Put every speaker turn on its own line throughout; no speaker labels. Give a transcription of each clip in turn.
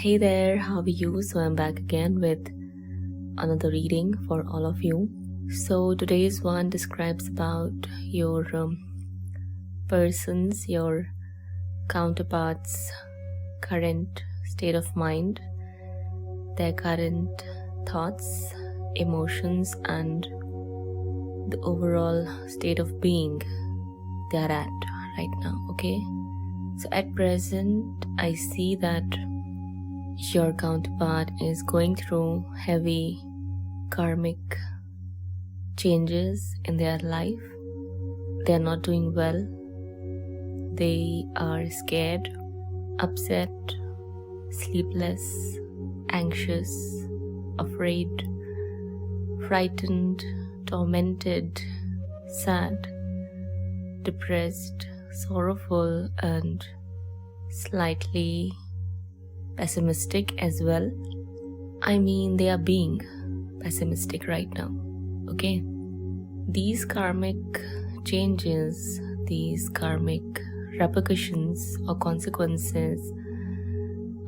Hey there, how are you? So I'm back again with another reading for all of you. So today's one describes about your persons, your counterparts' current state of mind, their current thoughts, emotions, and the overall state of being they are at right now, okay? So at present, I see that your counterpart is going through heavy karmic changes in their life. They are not doing well. They are scared, upset, sleepless, anxious, afraid, frightened, tormented, sad, depressed, sorrowful, and slightly pessimistic as well. I mean, they are being pessimistic right now, okay? These karmic changes, these karmic repercussions or consequences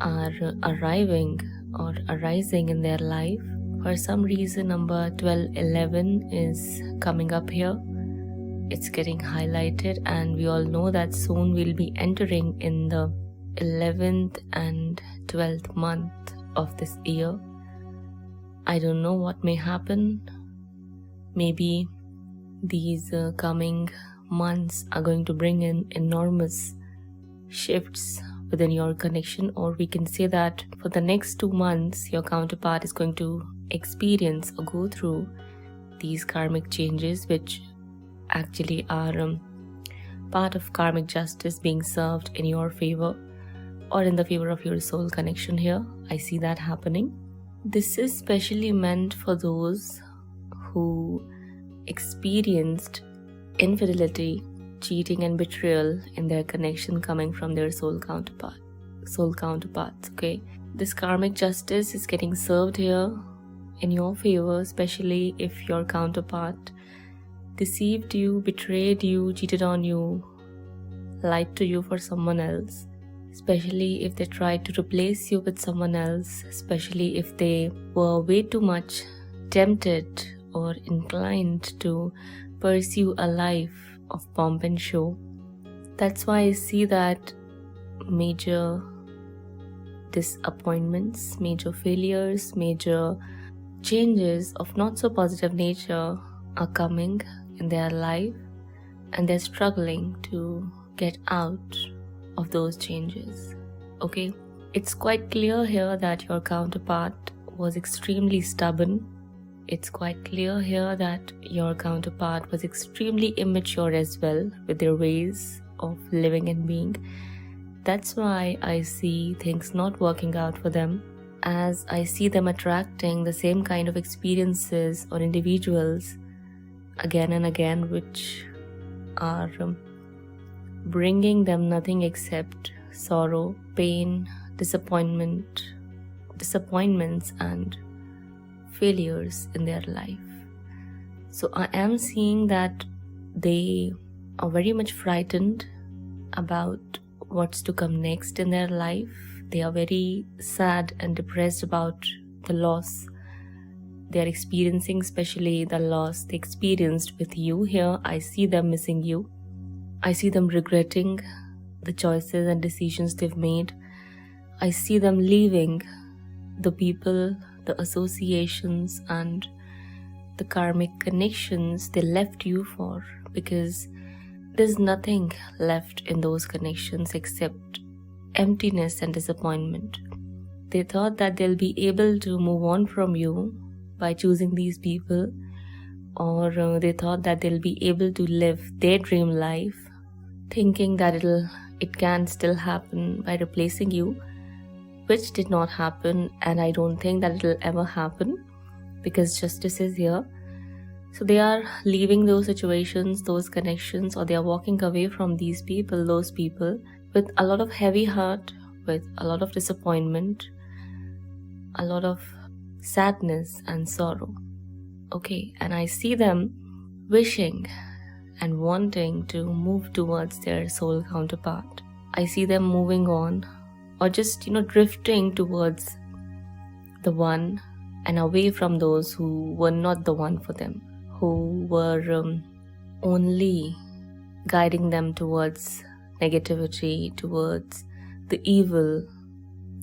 are arriving or arising in their life. For some reason, number 1211 is coming up here. It's getting highlighted, and we all know that soon we'll be entering in the 11th and 12th month of this year. I don't know what may happen. Maybe these coming months are going to bring in enormous shifts within your connection, or we can say that for the next 2 months your counterpart is going to experience or go through these karmic changes, which actually are part of karmic justice being served in your favor or in the favor of your soul connection here. I see that happening. This is specially meant for those who experienced infidelity, cheating and betrayal in their connection coming from their soul counterparts, okay? This karmic justice is getting served here in your favor, especially if your counterpart deceived you, betrayed you, cheated on you, lied to you for someone else, especially if they tried to replace you with someone else, especially if they were way too much tempted or inclined to pursue a life of pomp and show. That's why I see that major disappointments, major failures, major changes of not so positive nature are coming in their life, and they're struggling to get out of those changes, okay? It's quite clear here that your counterpart was extremely stubborn. It's quite clear here that your counterpart was extremely immature as well with their ways of living and being. That's why I see things not working out for them, as I see them attracting the same kind of experiences or individuals again and again, which are bringing them nothing except sorrow, pain, disappointments and failures in their life. So I am seeing that they are very much frightened about what's to come next in their life. They are very sad and depressed about the loss they are experiencing, especially the loss they experienced with you here. I see them missing you. I see them regretting the choices and decisions they've made. I see them leaving the people, the associations, and the karmic connections they left you for, because there's nothing left in those connections except emptiness and disappointment. They thought that they'll be able to move on from you by choosing these people, or they thought that they'll be able to live their dream life, thinking that it can still happen by replacing you, which did not happen, and I don't think that it'll ever happen, because justice is here. So they are leaving those situations, those connections, or they are walking away from these people, those people, with a lot of heavy heart, with a lot of disappointment, a lot of sadness and sorrow, okay? And I see them wishing and wanting to move towards their soul counterpart. I see them moving on or just, drifting towards the one and away from those who were not the one for them, who were only guiding them towards negativity, towards the evil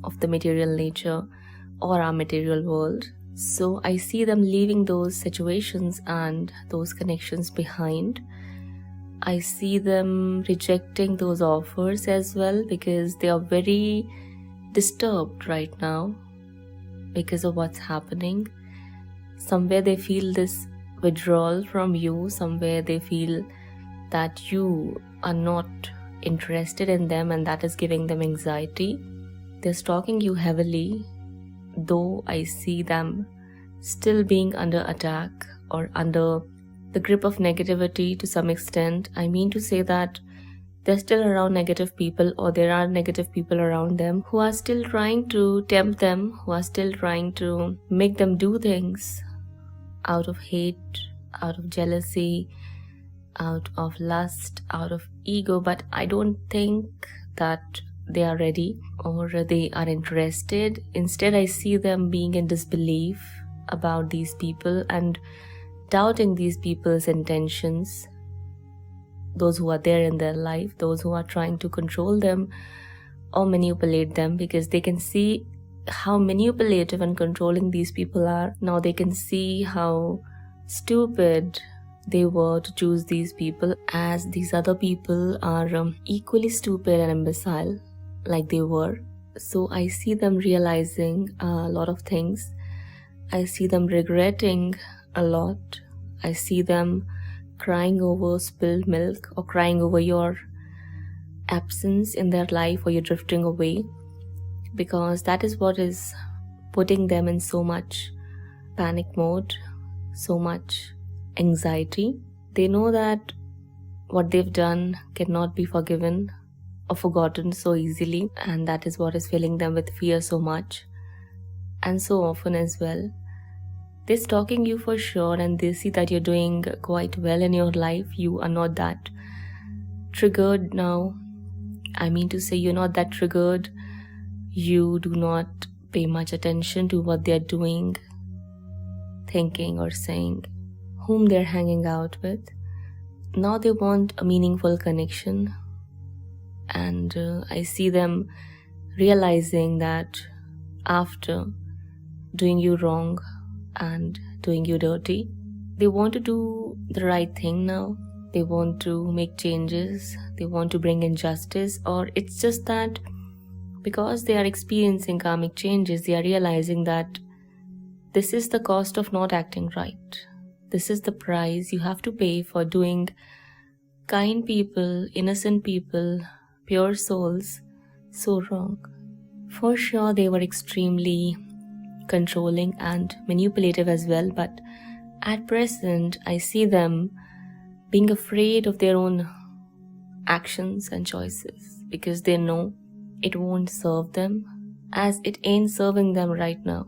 of the material nature or our material world. So I see them leaving those situations and those connections behind. I see them rejecting those offers as well, because they are very disturbed right now because of what's happening. Somewhere they feel this withdrawal from you, somewhere they feel that you are not interested in them, and that is giving them anxiety. They're stalking you heavily, though I see them still being under attack or under the grip of negativity to some extent. I mean to say that they're still around negative people, or there are negative people around them who are still trying to tempt them, who are still trying to make them do things out of hate, out of jealousy, out of lust, out of ego. But I don't think that they are ready or they are interested. Instead, I see them being in disbelief about these people and doubting these people's intentions, those who are there in their life, those who are trying to control them or manipulate them, because they can see how manipulative and controlling these people are. Now they can see how stupid they were to choose these people, as these other people are equally stupid and imbecile like they were. So I see them realizing a lot of things. I see them regretting a lot. I see them crying over spilled milk, or crying over your absence in their life, or you're drifting away, because that is what is putting them in so much panic mode, so much anxiety. They know that what they've done cannot be forgiven or forgotten so easily, and that is what is filling them with fear so much and so often as well. They're stalking you for sure, and they see that you're doing quite well in your life. You are not that triggered now. I mean to say, you're not that triggered. You do not pay much attention to what they're doing, thinking or saying, whom they're hanging out with. Now they want a meaningful connection, and I see them realizing that after doing you wrong and doing you dirty, they want to do the right thing now. They want to make changes. They want to bring in justice, or it's just that because they are experiencing karmic changes, they are realizing that this is the cost of not acting right. This is the price you have to pay for doing kind people, innocent people, pure souls so wrong. For sure, they were extremely controlling and manipulative as well, but at present I see them being afraid of their own actions and choices, because they know it won't serve them, as it ain't serving them right now,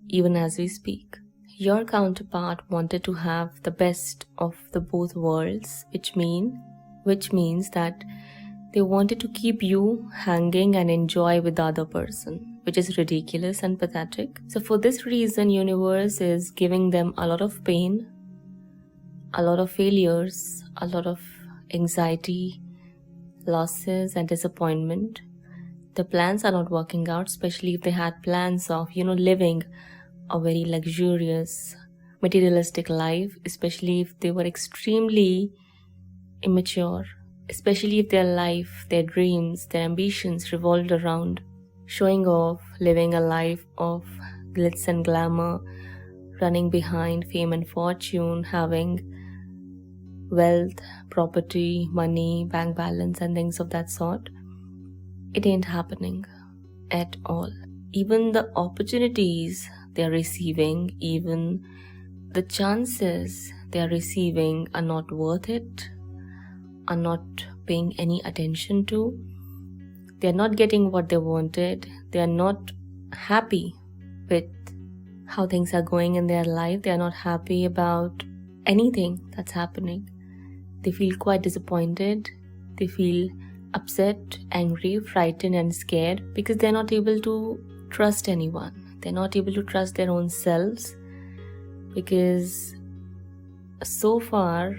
even as we speak. Your counterpart wanted to have the best of the both worlds, which means that they wanted to keep you hanging and enjoy with the other person, which is ridiculous and pathetic. So for this reason, universe is giving them a lot of pain, a lot of failures, a lot of anxiety, losses and disappointment. The plans are not working out, especially if they had plans of, living a very luxurious, materialistic life, especially if they were extremely immature, especially if their life, their dreams, their ambitions revolved around showing off, living a life of glitz and glamour, running behind fame and fortune, having wealth, property, money, bank balance and things of that sort. It ain't happening at all. Even the opportunities they are receiving, even the chances they are receiving are not worth it, are not paying any attention to. They are not getting what they wanted. They are not happy with how things are going in their life. They are not happy about anything that's happening. They feel quite disappointed. They feel upset, angry, frightened and scared because they're not able to trust anyone. They're not able to trust their own selves because so far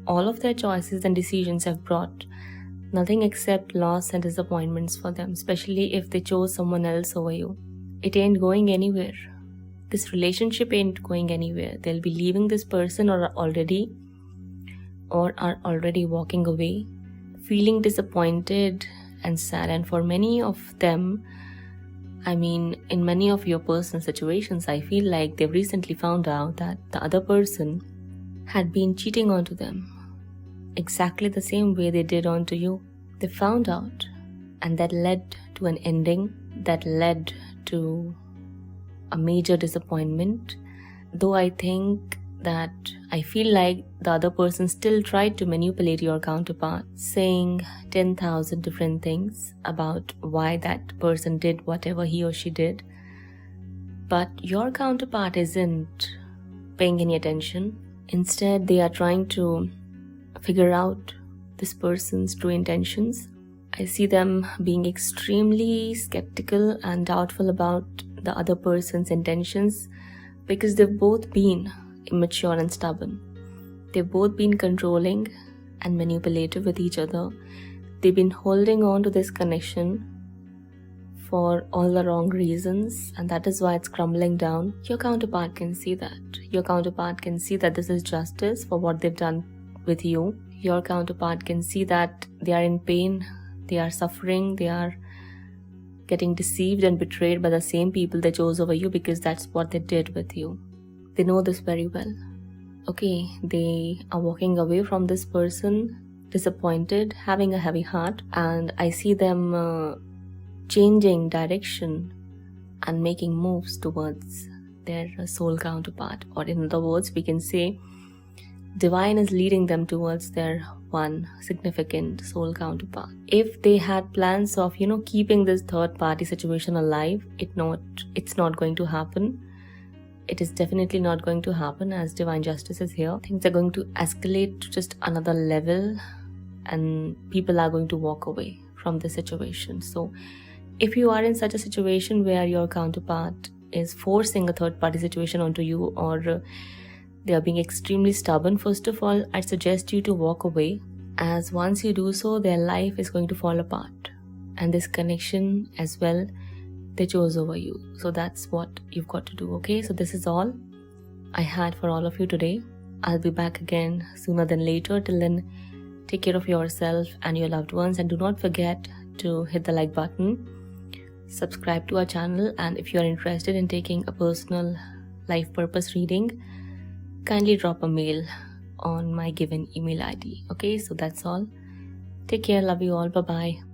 all of their choices and decisions have brought nothing except loss and disappointments for them, especially if they chose someone else over you. It ain't going anywhere. This relationship ain't going anywhere. They'll be leaving this person or are already walking away, feeling disappointed and sad. And for many of them, in many of your personal situations, I feel like they've recently found out that the other person had been cheating onto them exactly the same way they did onto you. They found out, and that led to an ending, that led to a major disappointment. Though I feel like the other person still tried to manipulate your counterpart, saying 10,000 different things about why that person did whatever he or she did. But your counterpart isn't paying any attention. Instead, they are trying to figure out this person's true intentions. I see them being extremely skeptical and doubtful about the other person's intentions because they've both been immature and stubborn. They've both been controlling and manipulative with each other. They've been holding on to this connection for all the wrong reasons, and that is why it's crumbling down. Your counterpart can see that. Your counterpart can see that this is justice for what they've done with you. Your counterpart can see that they are in pain, they are suffering, they are getting deceived and betrayed by the same people they chose over you because that's what they did with you. They know this very well. Okay, they are walking away from this person, disappointed, having a heavy heart, and I see them changing direction and making moves towards their soul counterpart, or in other words, we can say divine is leading them towards their one significant soul counterpart. If they had plans of, keeping this third party situation alive, it's not going to happen. It is definitely not going to happen, as divine justice is here. Things are going to escalate to just another level and people are going to walk away from the situation. So if you are in such a situation where your counterpart is forcing a third party situation onto you, or they are being extremely stubborn, first of all, I suggest you to walk away, as once you do so, their life is going to fall apart. And this connection as well, they chose over you. So that's what you've got to do, okay? So this is all I had for all of you today. I'll be back again sooner than later. Till then, take care of yourself and your loved ones, and do not forget to hit the like button, subscribe to our channel, and if you are interested in taking a personal life purpose reading, kindly drop a mail on my given email ID. Okay, so that's all. Take care. Love you all. Bye-bye.